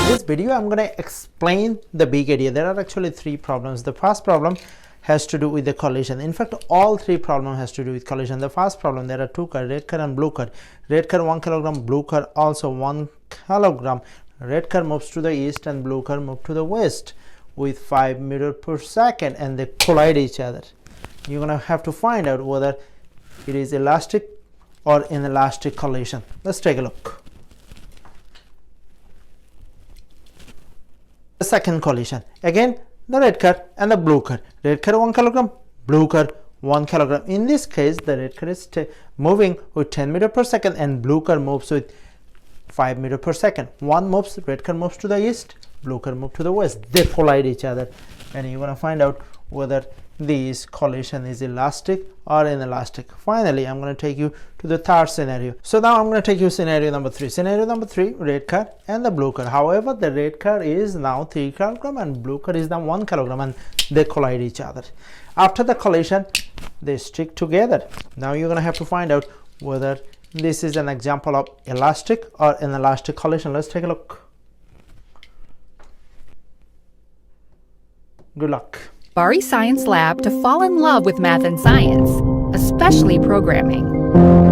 this video, I'm going to explain the big idea. There are actually three problems. The first problem has to do with the collision. In fact, all three problems has to do with collision. The first problem, there are two cars, red car and blue car. Red car 1 kilogram, blue car also 1 kilogram. Red car moves to the east and blue car moves to the west with 5 meters per second, and they collide each other. You're going to have to find out whether it is elastic or inelastic collision. Let's take a look. The second collision, again the red car and the blue car. Red car 1 kilogram, blue car 1 kilogram. In this case, the red car is moving with 10 meters per second and blue car moves with 5 meters per second. One moves, red car moves to the east, blue car moves to the west. They collide each other, and you're going to find out whether this collision is elastic or inelastic. Finally, I'm going to take you to the third scenario. So now I'm going to take you scenario number 3. Scenario number 3, red car and the blue car. However, the red car is now 3 kilogram and blue car is now 1 kilogram, and they collide each other. After the collision, they stick together. Now you're going to have to find out whether this is an example of elastic or inelastic collision. Let's take a look. Good luck. Bari Science Lab to fall in love with math and science, especially programming.